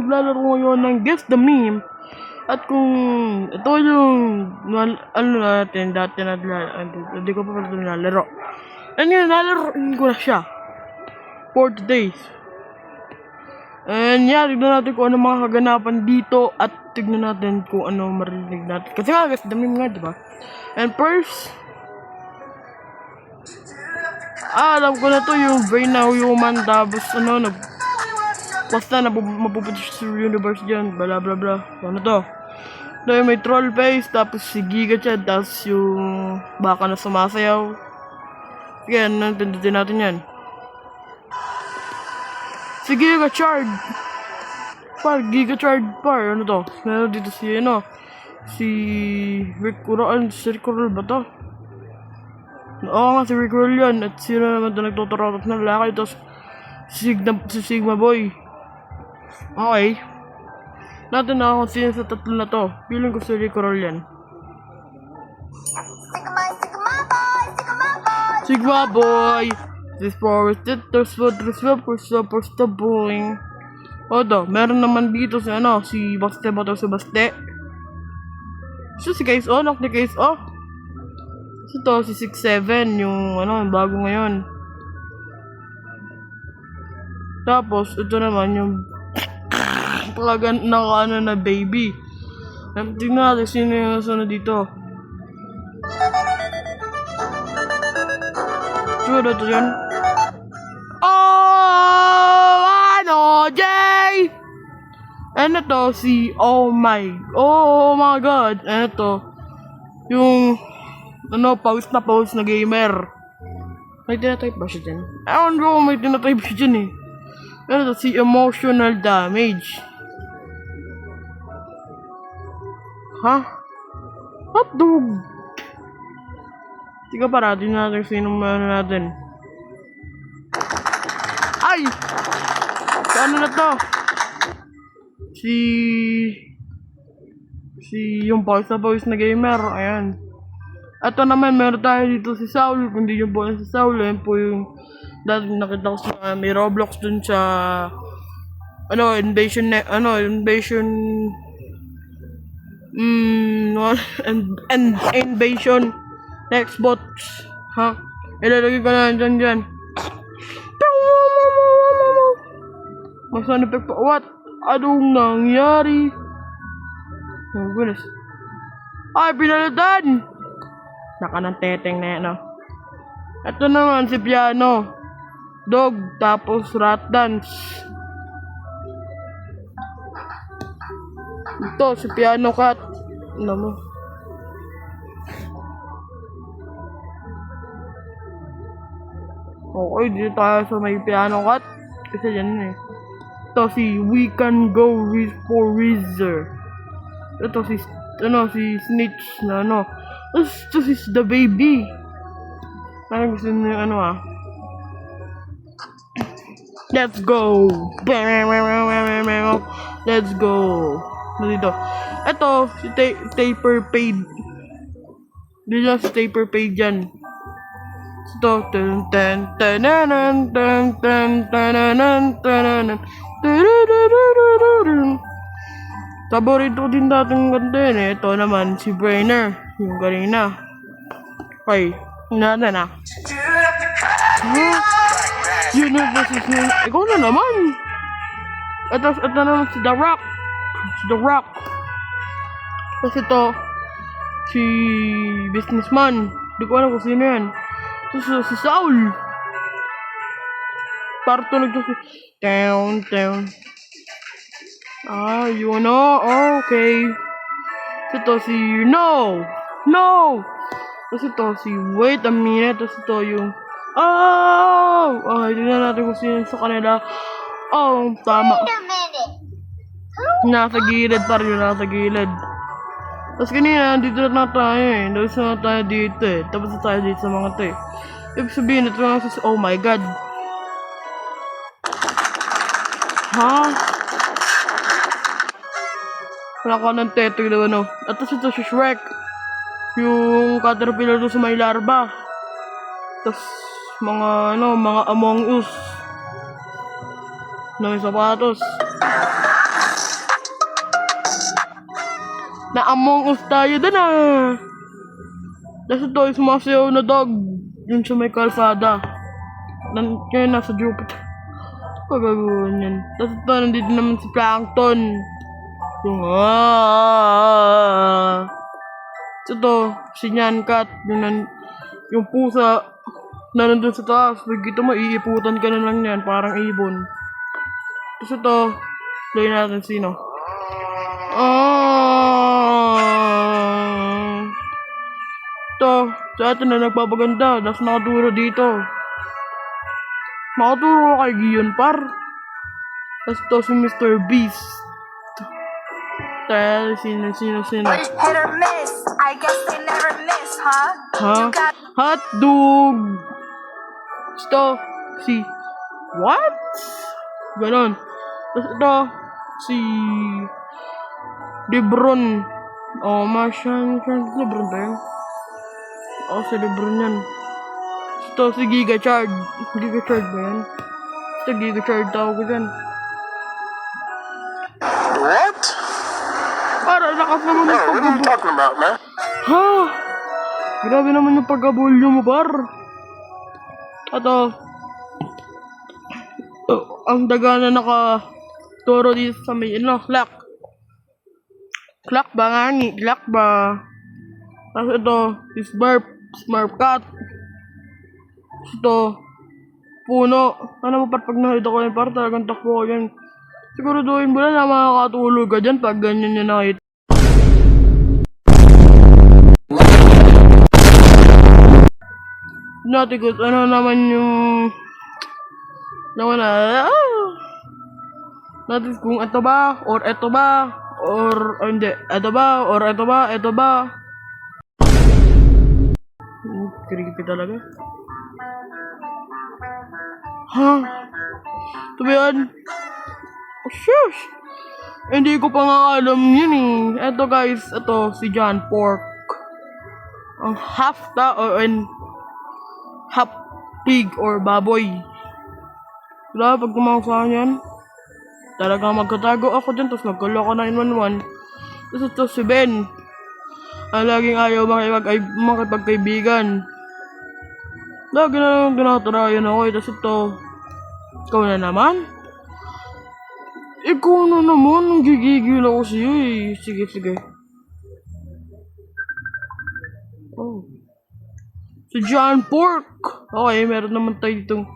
maglalaro ngayon ng Guess the Meme. At kung ito yung ano natin, dati hindi ko pa pala ito nilalaro. And yun, nalaroin ko na siya. For today's. And yeah, tignan natin kung ano mga kaganapan dito. At tignan natin kung ano marinig natin. Kasi nga, Guess the Meme nga, diba? And first, alam ko na to yung Brain Now Human. Tapos ano, basta mapupunta siya sa universe dyan. Bla bla bla. Ano to? Ito yung may troll face. Tapos si Giga Chad. Tapos yung baka na sumasayaw. Sige, nantinditin natin yan. Si Giga Chad. Giga Chad par. Ano to? Meron dito si ano. Si Rick Roll. Si Rick Roll ba to? Oo nga, si Rick Roll yan. At sino naman ito nagtuturotot ng lalaki. Tapos si Sigma Boy. Okay. Natin na kung sino sa tatlo na to. Feeling ko si Rick Roll yan. Sigma Boy! This forest it, there's what there's the boy. O to, meron naman dito si ano, si Baste ba to, si Baste? So si Case O, lock ni Case O. So to, si 6-7, yung ano, yung bago ngayon. Tapos, ito naman yung talaga naka na baby. Tingnan natin sino yung sunod dito. Siguro ito yun. Oh! Ano? Jay! Ano to? Si oh my god. Ano to? Yung ano, pause na gamer. May tinatype ba siya dyan? Ewan ko, may tinatype siya dyan eh. Ano to? Si emotional damage. Ha? Hotdog! Tiga parating natin sino ano natin. Ay! Si ano na to? Si yung pause na gamer. Ayan. Ito naman, meron tayo dito si Saul. Kung di yung po si Saul, ayan po yung dati nakita ko sa may Roblox dun sa ano, invasion invasion Xbox, ha? Ilalagay ko na dyan. Mas sound effect pa. What? Anong nangyari? Oh goodness. Ay, pinalitan! Naka ng teteng na yan, no? Ito naman si Piano. Dog, tapos Rat Dance. Ito, si Piano Cat. Ano mo? Okay, dito tayo sa may Piano Cat. Kasi yan eh. Ito si We Can Go for Razor. Ito si Snitch na ano. Ito si The Baby. Parang gusto nyo ano ah. Let's go! Let's go! Dito. Ito, si Taper Paid. Dito si Taper Paid dyan. Ito. Paborito din dating ganda yun eh. Ito naman si Brainer. Yung kanina. Okay. Nada na. Universe is new. Ikaw na naman. Ito naman si The Rock. Kasi ito, si Businessman. Hindi ko alam kung sino yan. Si Saul. Parang tunog to si Down. Ah, you know? Okay. Ito si No! Tapos ito si Wait a minute. Tapos ito yung okay, tignan natin kung sino sa kanila. Oh, tama. Nasa gilid pa rin, nasa gilid. Tapos kanina, dito na tayo eh. Tapos na tayo dito eh. Tapos na tayo dito sa mga to eh. Ibig sabihin, ito na si oh my god. Ha? Wala ko ng teto yung ano. At tapos ito si Shrek. Yung caterpillar doon sa may larva. Tapos mga mga Among Us na may sapatos. Na Among Us tayo dun ah. Tapos ito, yung sumasayaw na dog. Yun sa may kalsada. Ngayon nasa Jupiter. Pagagawan yan. Tapos ito, nandito naman si Plankton. Yung ito, si Nyankat. Yung pusa na nandun sa taas. Pagkita mo, iiputan ka na lang yan. Parang ibon. Tapos ito, play natin sino. Ito, sa atin na nagpapaganda. Tapos nakaturo dito. Nakaturo kay Gion par. Tapos ito si Mr. Beast. Tayo, sino. Hit or miss, I guess they never miss, huh? Ha? Hotdog! Ito, si... What? Ganon. Tapos ito, si... Lebron. Oh, Martian. Lebron ba yun? Oh, si Lebron yan. Ito, si Giga Chard. Giga Chard ba yan? Ito, Giga Chard tawag ko dyan. What? Para lakas naman yung What are you pagkabul. talking about, man? Ha? Grabe naman yung pagkabulyo mo, par. Ito. Ang daga na nakaturo dito sa may, clock. Clock ba nga ni? Clock ba? Tapos ito, si Smurf Cat. Ito, puno. Ano mo pag nakita ko yun, par, talagang takbo ko yan. Siguraduhin mo na makakatulog ka dyan pag ganyan yung nakita. Natin kung ano naman yung... Naman natin kung ito ba, or ito ba, or hindi, ito ba, or ito ba, ito ba. Creepy talaga. Ha? Ito ba yan? Oh, shush! Hindi ko pa nga alam yun eh. Ito guys, ito si John Pork. Ang half tao and half pig or baboy. Wala, pag tumawag sa akin yan, talagang magkatago ako dyan, tapos nagkalo ko 911. Tapos ito si Ben. Ang laging ayaw makipagkaibigan. Lagi na lang tinatarayan ako eh. Tapos ito, ikaw na naman? Ikaw na naman, nanggigigil ako sa'yo eh. Sige. Oh. Si John Pork. Okay, meron naman tayo ditong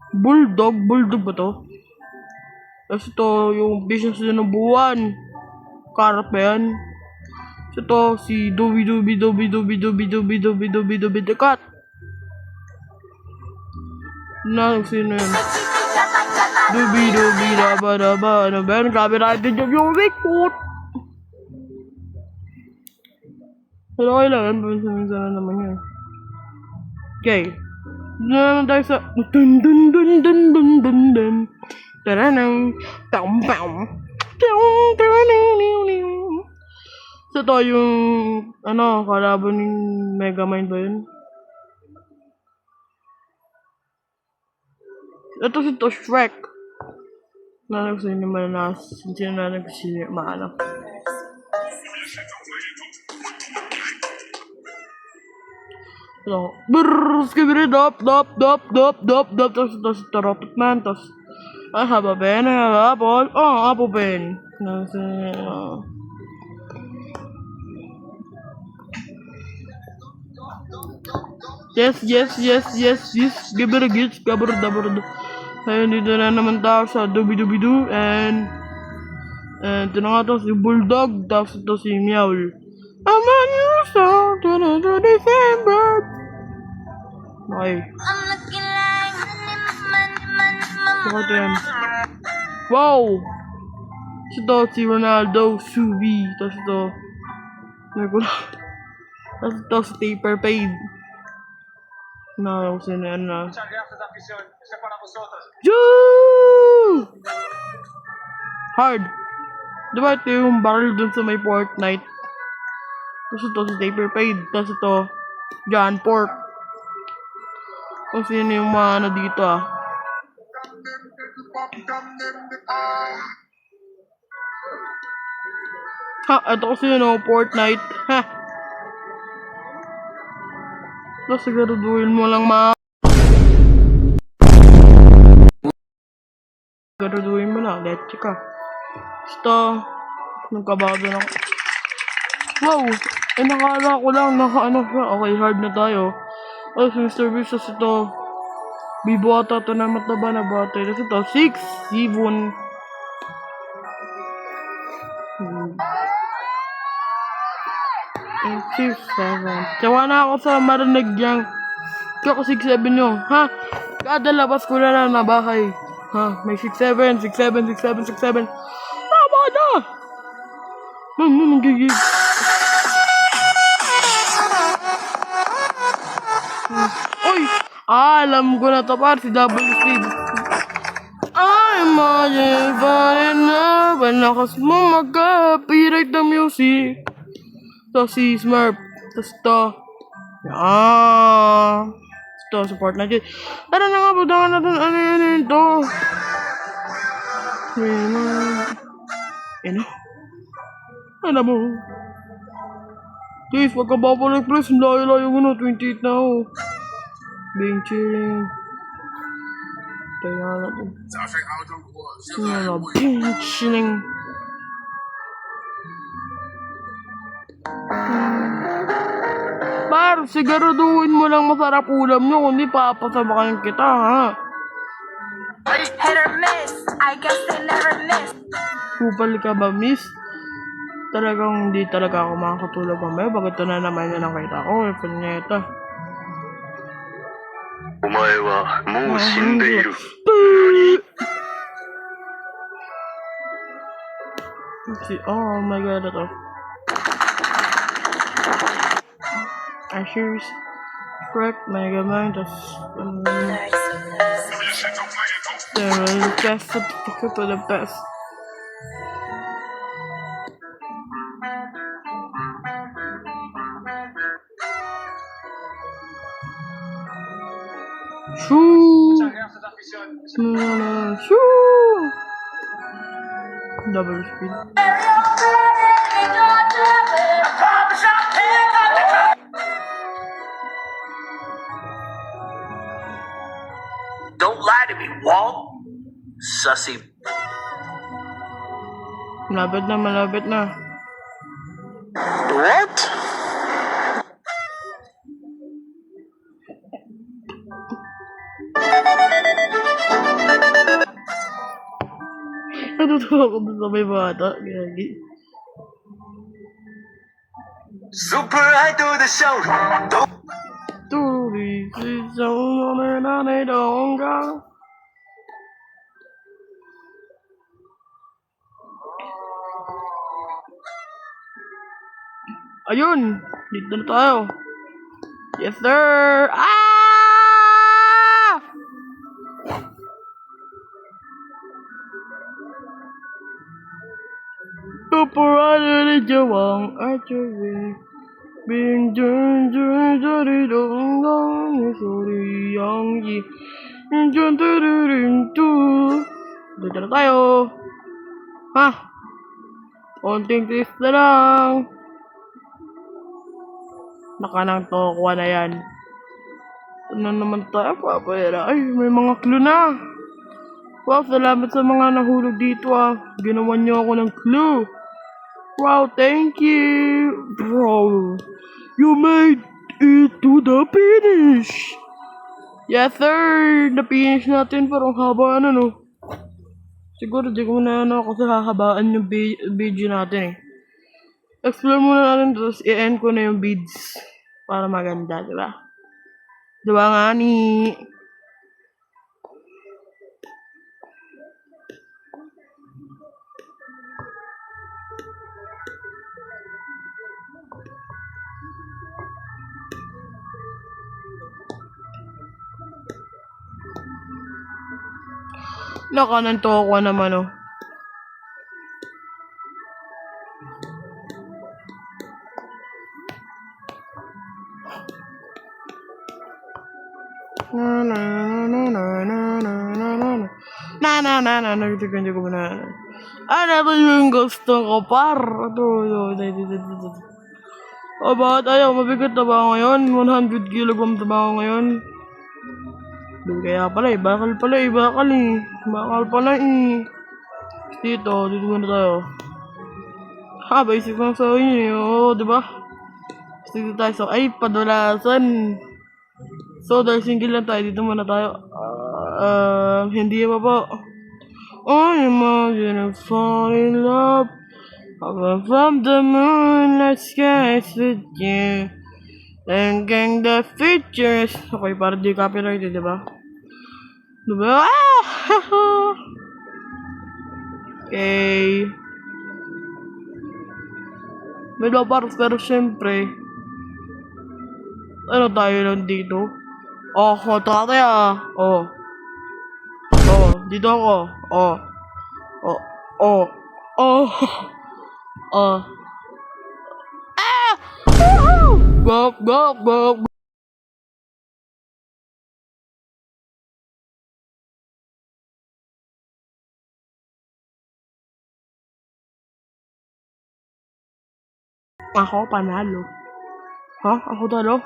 Bulldog. Bulldog ba to? Tapos ito, yung business na ng buwan. Karap ba yan? So ito, si Doobie the Cat. Sino yun? Doobie daba. Ano ba yan? Grabe natin yung Bigfoot. Pero kailangan, paminsan naman yan. Okay. Doon naman tayo sa dun. Taranang. Pam. So ito yung kalaban ng Megamind ba yun? Ito si Shrek. Gusto nyo sino na nagsisinir maano. So, skibidi dop. Tapos ito Rocket Man. Tapos, haba pen, apple. Apple pen. Yes. Gibber gits, gabber dabber. Ayun, dito na naman tayo sa Doobie-Doo. And ito na nga to, si Bulldog. Tapos ito si Meowl. I'm a new song to December. Okay. Ito yan. Wow! Ito si Ronaldo, Subi. Tapos ito. Tapos ito si Taper Paid. Nakakausin na yan na. Joo! Hard. Diba ito yung barrel dun sa may Fortnite? Tapos ito si Taper Paid. Tapos ito, John Pork. Kung sino yung mga dito Ha, ito kasi Fortnite. Ha. Tapos siguraduhin mo lang siguraduhin mo lang. Let's ka. Basta, nagkabago na ako. Wow! Eh, nakala ko lang, naka-ano siya. Okay, hard na tayo. Oh, si Mr. Beast, tas ito. Bibo ata ito na mataba na batay. Tas ito, 6, 7. 8, 6, 7. Tsawa na ako sa marinig niyang. Kaya ko 6, 7 nyo. Ha? Kada labas ko na lang na bahay. Ha? May 6, 7, 6, 7, 6, 7, 6, 7. Tama na! Nagigig. Uy! Alam ko na to par, si Double Speed. I'm falling in love. Ang lakas mo mag-copyright ng music. To si Smurf. Tapos to. Yan. Ito, support na dyan. Tara na nga, budangan natin. Ano yun ito? Ano? Ano mo? Guys, pagkababalik please. Layo-layo ko na. 28 na ako. Being cheering. Tayo na natin. Being cheering. Par, siguraduhin mo lang masarap ulam nyo, kundi papasamakan kita, ha? Hit or miss, I guess they never miss. Kupal ka ba, miss? Talagang hindi talaga ako makakatulog mamaya. Bakit ito na naman yung nakita ko? Eh, panyeta. お前はもう死んでいる。Oh my god, ito. Asher's Correct, Mega Man, tas the best certificate for the best. Shoo! Shoo! Double speed. Don't lie to me, Walt. Sussy. Malapit na, malapit na. What? Natutuwa ko dun sa may bata. Gagi. Super Idol the show. Turi, sa uno na nanay dongga. Ayun! Dito na tayo. Yes, sir! Ah! Tuporado ni Jawang Archery. Bing dun dun dun dun dun sorry yang yi. Dun dun dun dun. Dito na tayo. Ha? Konting twist na lang. Nakanang tokuha na yan. Ano naman tayo, papayara? Ay, may mga clue na. Wow, salamat sa mga nahulog dito ah. Ginawa niyo ako ng clue. Wow, thank you. Bro, you made it to the finish. Yes, sir. Na-finish natin. Parang haba ano, no? Siguro, di ko na ano kasi hahabaan yung video natin eh. Explore muna natin, tapos i-end ko na yung beads. Para maganda, diba? Diba nga ni... Nakananto ako naman, oh. Hindi ko na. Ano to yung gusto ko, par? Ito. O, bakit ayaw? Mabigat na ba ako ngayon? 100 kilograms na ba ako ngayon? Kaya pala bakal eh. Bakal pala eh. Dito muna tayo. Ha, basic lang sa inyo, oo, diba? Dito tayo sa, ay, padulasan. So, dahil single lang tayo, dito muna tayo. Hindi pa po. I imagine I fall in love. From the moonlit skies with you. Thinking the features. Okay, para di copyright, diba? Diba? Okay. May lobaros, pero syempre, ano tayo lang dito? Oh, ito ah. Oh. Oh, dito ako. Oh. Oh. Oh. Oh. Oh. Ah! Go. Ako panalo. Ha? Ako talo?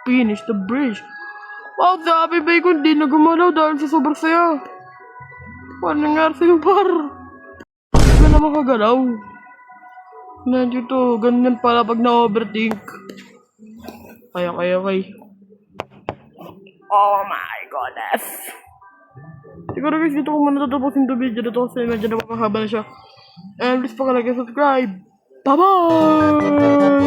Finish the bridge. Wow, sabi ba ko hindi na gumalaw dahil sa sobrang saya. Paano nangyari sa'yo, par? Hindi na makagalaw. Nandito, ganyan pala pag na-overthink. Okay. Oh my goodness. Siguro guys, dito ko muna tatapusin ito video na ito kasi medyo napakahaba na siya. And please pakalagay subscribe. Bye-bye!